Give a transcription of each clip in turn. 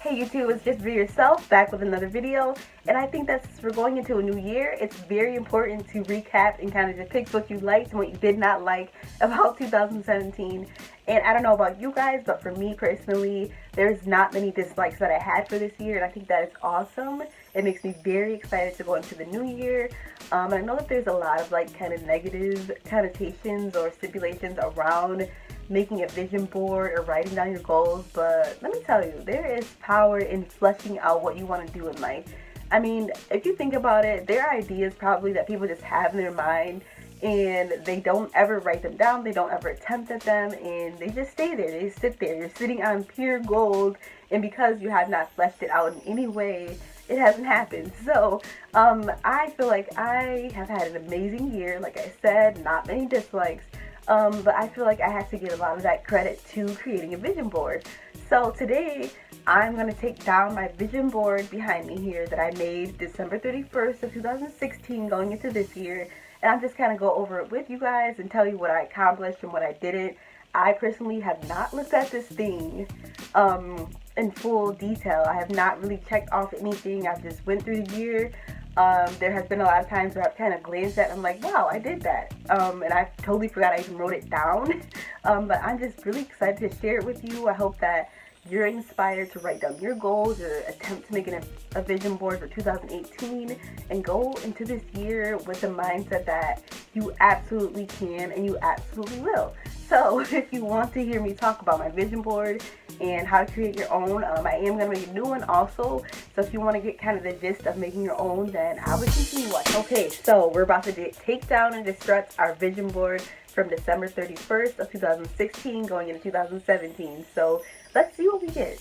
Hey YouTube, it's just Be Yourself back with another video, and I think that since we're going into a new year, it's very important to recap and kind of depict what you liked and what you did not like about 2017. And I don't know about you guys, but for me personally, there's not many dislikes that I had for this year, and I think that is awesome. It makes me very excited to go into the new year. I know that there's a lot of like kind of negative connotations or stipulations around making a vision board or writing down your goals, but let me tell you, there is power in fleshing out what you want to do in life. I mean, if you think about it, there are ideas probably that people just have in their mind and they don't ever write them down, they don't ever attempt at them, and they just stay there, they sit there. You're sitting on pure gold, and because you have not fleshed it out in any way, it hasn't happened. So I feel like I have had an amazing year. Like I said, not many dislikes. But I feel like I have to give a lot of that credit to creating a vision board. So today, I'm going to take down my vision board behind me here that I made December 31st of 2016 going into this year. And I'm just kind of go over it with you guys and tell you what I accomplished and what I didn't. I personally have not looked at this thing in full detail. I have not really checked off anything. I've just went through the year. There has been a lot of times where I've kind of glanced at it and I'm like, wow, I did that. And I totally forgot I even wrote it down. But I'm just really excited to share it with you. I hope that you're inspired to write down your goals or attempt to make a vision board for 2018 and go into this year with the mindset that you absolutely can and you absolutely will. So if you want to hear me talk about my vision board and how to create your own, I am going to make a new one also. So if you want to get kind of the gist of making your own, then I would continue watching. Okay, so we're about to take down and destruct our vision board from December 31st of 2016 going into 2017. So let's see what we get.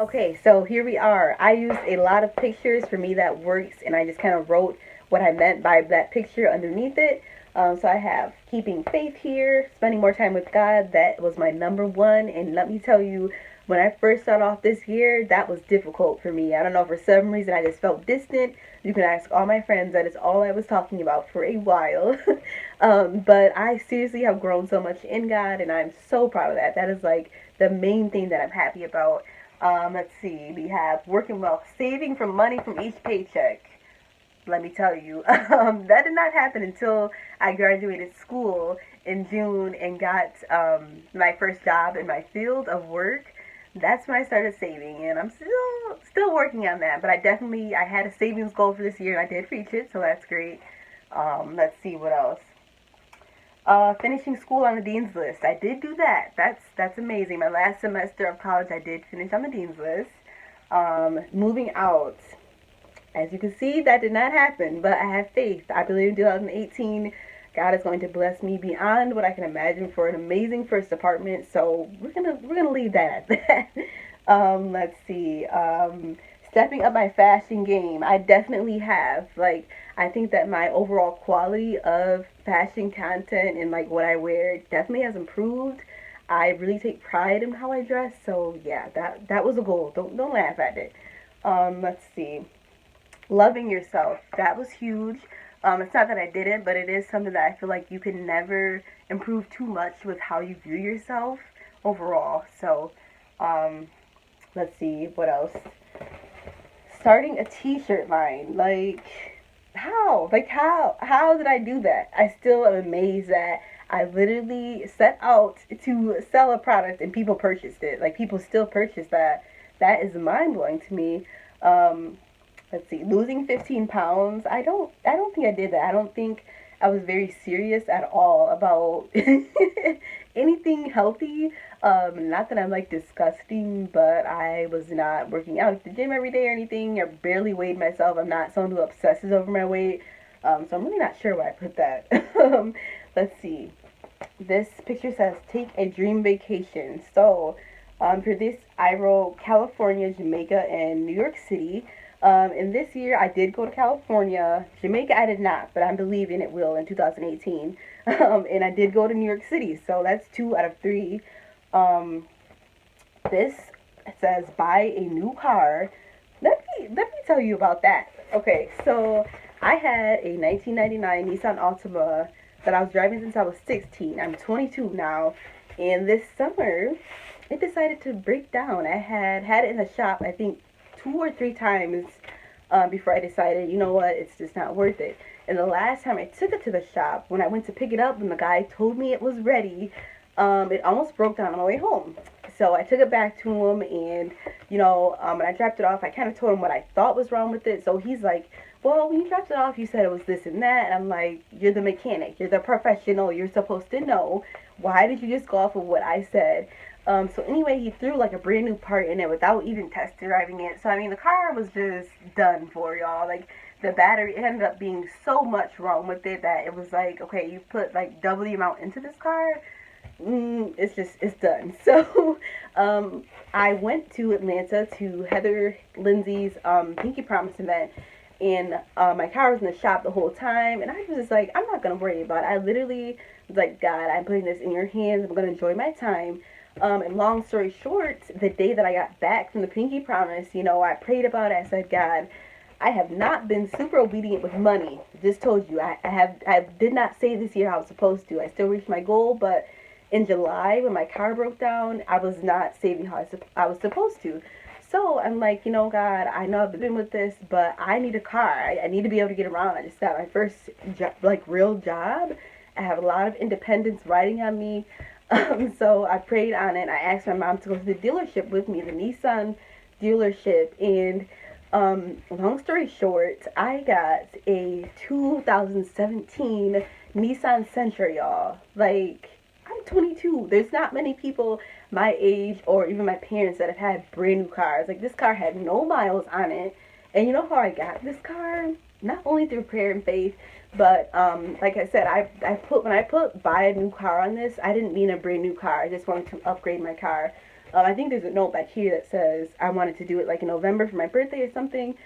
Okay, so here we are. I used a lot of pictures. For me, that works, and I just kind of wrote what I meant by that picture underneath it. So I have keeping faith here, spending more time with God. That was my number one, and let me tell you, when I first started off this year, that was difficult for me. I don't know, for some reason I just felt distant. You can ask all my friends. That is all I was talking about for a while. But I seriously have grown so much in God, and I'm so proud of that. That is like the main thing that I'm happy about. Let's see, we have working well, saving from money from each paycheck. Let me tell you, that did not happen until I graduated school in June and got my first job in my field of work. That's when I started saving, and I'm still working on that. But I had a savings goal for this year, and I did reach it, so that's great. Let's see what else. Finishing school on the dean's list. I did do that. That's amazing. My last semester of college, I did finish on the dean's list. Moving out. As you can see, that did not happen, but I have faith. I believe in 2018, God is going to bless me beyond what I can imagine for an amazing first apartment. So we're gonna leave that at that. Let's see. Stepping up my fashion game. I definitely have. Like, I think that my overall quality of fashion content and like what I wear definitely has improved. I really take pride in how I dress. So yeah, that was a goal. Don't laugh at it. Let's see. Loving yourself. That was huge. It's not that I didn't, but it is something that I feel like you can never improve too much with how you view yourself overall. So, let's see, what else? Starting a t-shirt line. Like, how? How did I do that? I still am amazed that I literally set out to sell a product and people purchased it. Like, people still purchase that. That is mind-blowing to me. Let's see, losing 15 pounds. I don't think I did that. I don't think I was very serious at all about anything healthy. Not that I'm like disgusting, but I was not working out at the gym every day or anything. I barely weighed myself. I'm not someone who obsesses over my weight. So I'm really not sure why I put that. Let's see. This picture says, take a dream vacation. So for this, I wrote California, Jamaica, and New York City. And this year I did go to California. Jamaica I did not, but I'm believing it will in 2018. And I did go to New York City, so that's 2 out of 3. this says buy a new car. Let me tell you about that. Okay, so I had a 1999 Nissan Altima that I was driving since I was 16. I'm 22 now, and this summer it decided to break down. I had it in the shop, I think 2 or 3 times before I decided, you know what, it's just not worth it. And the last time I took it to the shop, when I went to pick it up and the guy told me it was ready, it almost broke down on my way home. So I took it back to him, and when I dropped it off, I kind of told him what I thought was wrong with it. So he's like, well, when you dropped it off, you said it was this and that. And I'm like, you're the mechanic, you're the professional, you're supposed to know. Why did you just go off of what I said? So anyway, he threw like a brand new part in it without even test driving it. So I mean, the car was just done for, y'all. Like, the battery, it ended up being so much wrong with it that it was like, okay, you put like double the amount into this car, it's done. So I went to Atlanta to Heather Lindsay's Pinky Promise event, and my car was in the shop the whole time, and I was just like, I'm not gonna worry about it. I literally was like, God, I'm putting this in your hands. I'm gonna enjoy my time. And long story short, the day that I got back from the Pinky Promise, I prayed about it. I said, God, I have not been super obedient with money. Just told you, I did not save this year how I was supposed to. I still reached my goal, but in July when my car broke down, I was not saving how I was supposed to. So I'm like, God, I know I've been doing with this, but I need a car. I need to be able to get around. I just got my first real job. I have a lot of independence riding on me. So I prayed on it. I asked my mom to go to the dealership with me, the Nissan dealership, and long story short, I got a 2017 Nissan Sentra, y'all. Like, I'm 22. There's not many people my age or even my parents that have had brand new cars. Like, this car had no miles on it. And you know how I got this car? Not only through prayer and faith, but like I said, when I put buy a new car on this, I didn't mean a brand new car. I just wanted to upgrade my car. I think there's a note back here that says I wanted to do it like in November for my birthday or something.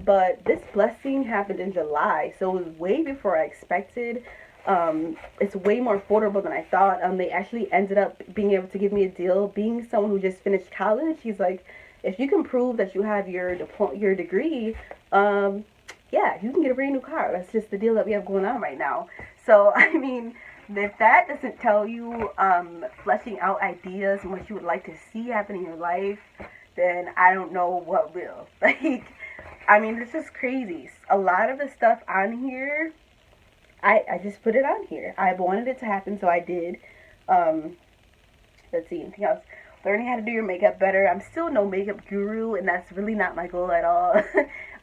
But this blessing happened in July, so it was way before I expected. It's way more affordable than I thought. They actually ended up being able to give me a deal. Being someone who just finished college, he's like, if you can prove that you have your degree, yeah, you can get a brand new car. That's just the deal that we have going on right now. So I mean, if that doesn't tell you fleshing out ideas and what you would like to see happen in your life, then I don't know what will. Like, I mean, it's just crazy. A lot of the stuff on here, I just put it on here. I wanted it to happen, so I did. Let's see, anything else? Learning how to do your makeup better. I'm still no makeup guru, and that's really not my goal at all.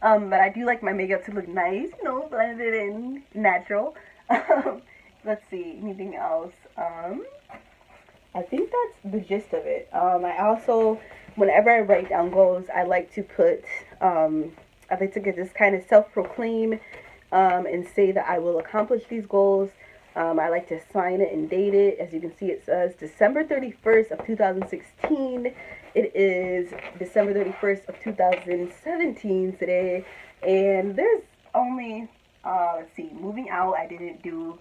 But I do like my makeup to look nice, blended in, natural. Let's see, anything else? I think that's the gist of it. I also, whenever I write down goals, I like to put, I like to get this kind of self-proclaim and say that I will accomplish these goals. I like to sign it and date it. As you can see, it says December 31st of 2016. It is December 31st of 2017 today. And there's only, let's see, moving out, I didn't do.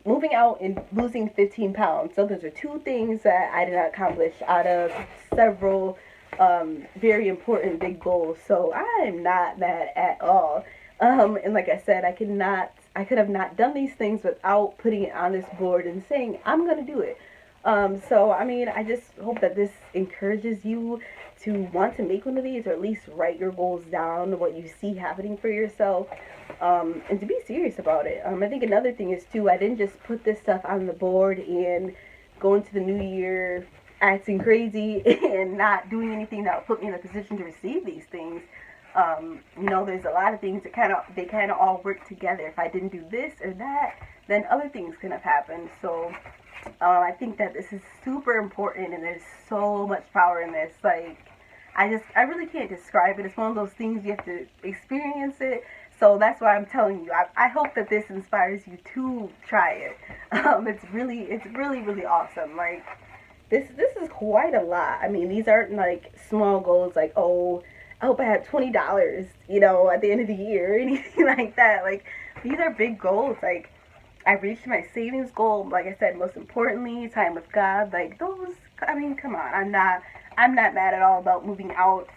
Moving out and losing 15 pounds. So those are two things that I did not accomplish out of several very important big goals. So I'm not mad at all. And like I said, I could have not done these things without putting it on this board and saying, I'm going to do it. So, I mean, I just hope that this encourages you to want to make one of these, or at least write your goals down, what you see happening for yourself, and to be serious about it. I think another thing is, too, I didn't just put this stuff on the board and go into the new year acting crazy and not doing anything that would put me in a position to receive these things. There's a lot of things that they kind of all work together. If I didn't do this or that, then other things could have happened. So I think that this is super important, and there's so much power in this. Like, I really can't describe it. It's one of those things you have to experience it. So that's why I'm telling you. I hope that this inspires you to try it. It's really, really awesome. Like, this is quite a lot. I mean, these aren't like small goals like, oh, I hope I have $20, at the end of the year or anything like that. Like, these are big goals. Like, I reached my savings goal. Like I said, most importantly, time with God. Like those, I mean, come on. I'm not mad at all about moving out.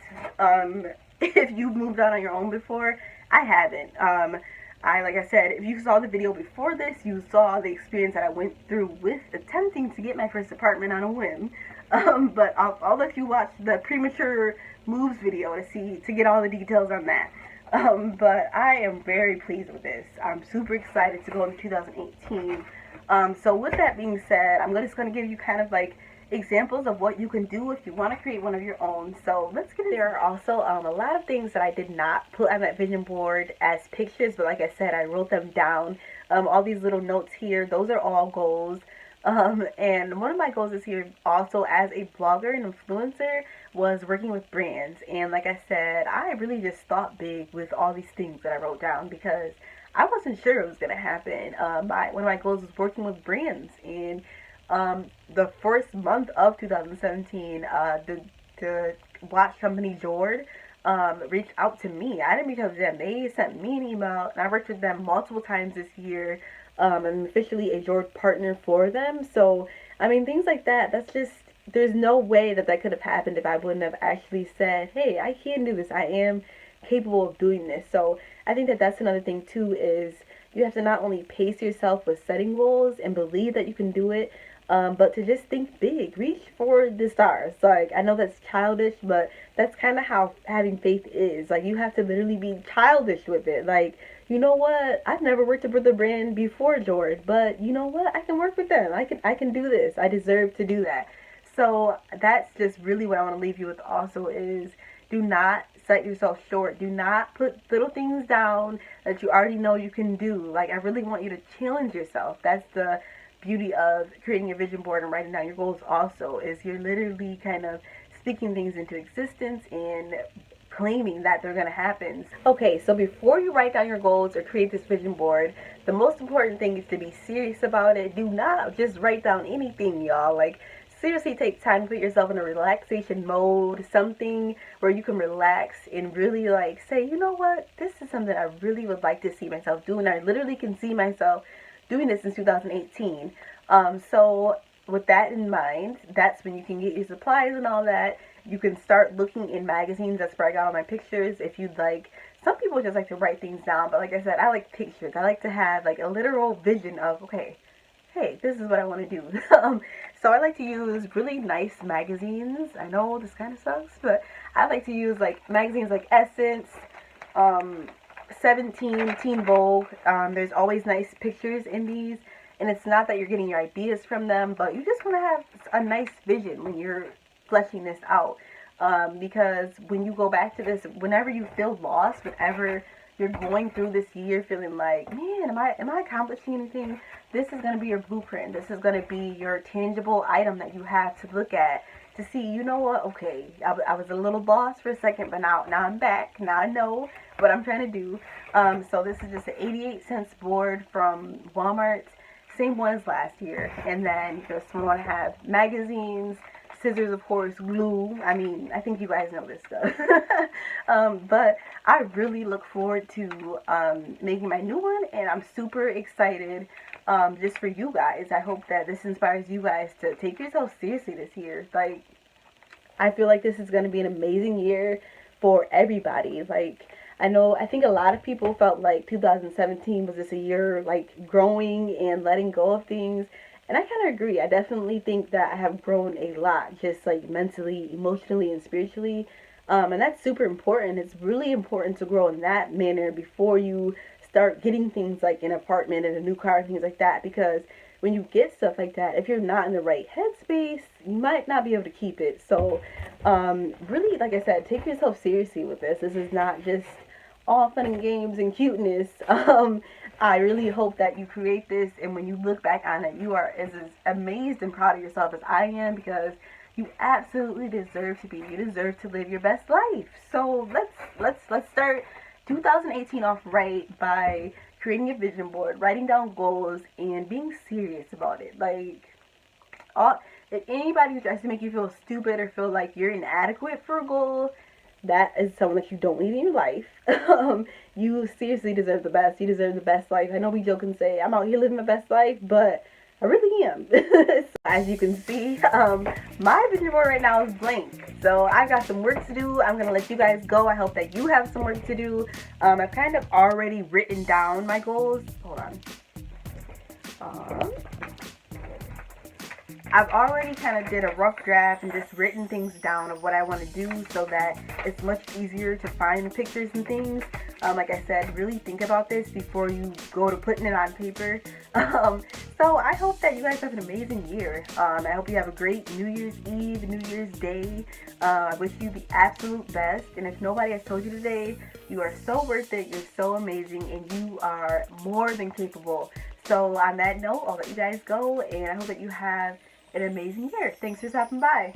If you've moved out on your own before, I haven't. Like I said, if you saw the video before this, you saw the experience that I went through with attempting to get my first apartment on a whim. But I'll let you watch the premature moves video to get all the details on that. But I am very pleased with this. I'm super excited to go into 2018. So with that being said, I'm just going to give you kind of like examples of what you can do if you want to create one of your own. So let's get into There are also a lot of things that I did not put on that vision board as pictures, but like I said, I wrote them down. All these little notes here, those are all goals. And one of my goals this year also as a blogger and influencer was working with brands. And like I said, I really just thought big with all these things that I wrote down because I wasn't sure it was going to happen. One of my goals was working with brands. And the first month of 2017, the watch company Jord reached out to me. I didn't reach out to them. They sent me an email, and I worked with them multiple times this year. I'm officially a Jord partner for them. So, I mean, things like that, that's just, there's no way that could have happened if I wouldn't have actually said, hey, I can do this. I am capable of doing this. So, I think that that's another thing, too, is you have to not only pace yourself with setting goals and believe that you can do it, but to just think big, reach for the stars. Like, I know that's childish, but that's kind of how having faith is. Like, you have to literally be childish with it. Like, you know what? I've never worked with a brand before, George, but you know what? I can work with them. I can do this. I deserve to do that. So that's just really what I want to leave you with. Also, is do not set yourself short. Do not put little things down that you already know you can do. Like, I really want you to challenge yourself. That's the beauty of creating a vision board and writing down your goals. Also, is you're literally kind of speaking things into existence and claiming that they're going to happen. Okay, so before you write down your goals or create this vision board, the most important thing is to be serious about it. Do not just write down anything, y'all. Like, seriously take time to put yourself in a relaxation mode, something where you can relax and really like say, you know what, this is something I really would like to see myself do, and I literally can see myself doing this in 2018. So with that in mind, that's when you can get your supplies and all that. You can start looking in magazines. That's where I got all my pictures. If you'd like, some people just like to write things down, but like I said, I like pictures. I like to have like a literal vision of, okay, hey, this is what I want to do. So I like to use really nice magazines. I know this kind of sucks, but I like to use like magazines like Essence, 17, Teen Vogue. There's always nice pictures in these, and it's not that you're getting your ideas from them, but you just want to have a nice vision when you're fleshing this out. Because when you go back to this, whenever you feel lost, whenever you're going through this year feeling like, man, am I accomplishing anything? This is going to be your blueprint. This is going to be your tangible item that you have to look at to see, you know what, okay, I was a little lost for a second, but now I'm back. Now I know what I'm trying to do. So this is just an 88-cent board from Walmart. Same one as last year. And then you just want to have magazines, scissors, of course, glue. I mean, I think you guys know this stuff. But I really look forward to making my new one, and I'm super excited just for you guys. I hope that this inspires you guys to take yourself seriously this year. Like, I feel like this is going to be an amazing year for everybody. Like, I think a lot of people felt like 2017 was just a year like growing and letting go of things. And I kind of agree. I definitely think that I have grown a lot, just like mentally, emotionally, and spiritually. And that's super important. It's really important to grow in that manner before you start getting things like an apartment and a new car and things like that. Because when you get stuff like that, if you're not in the right headspace, you might not be able to keep it. So, really, like I said, take yourself seriously with this. This is not just all fun and games and cuteness. I really hope that you create this, and when you look back on it, you are as amazed and proud of yourself as I am, because you absolutely deserve to be. You deserve to live your best life. So let's start 2018 off right by creating a vision board, writing down goals, and being serious about it. Like, if anybody who tries to make you feel stupid or feel like you're inadequate for a goal, that is someone that you don't need in your life. You seriously deserve the best. You deserve the best life. I know we joke and say, I'm out here living my best life, but I really am. So as you can see, my vision board right now is blank. So I've got some work to do. I'm going to let you guys go. I hope that you have some work to do. I've kind of already written down my goals. Hold on. I've already kind of did a rough draft and just written things down of what I want to do so that it's much easier to find the pictures and things. Like I said, really think about this before you go to putting it on paper. So I hope that you guys have an amazing year. I hope you have a great New Year's Eve, New Year's Day. I wish you the absolute best. And if nobody has told you today, you are so worth it. You're so amazing and you are more than capable. So on that note, I'll let you guys go and I hope that you have an amazing year. Thanks for stopping by.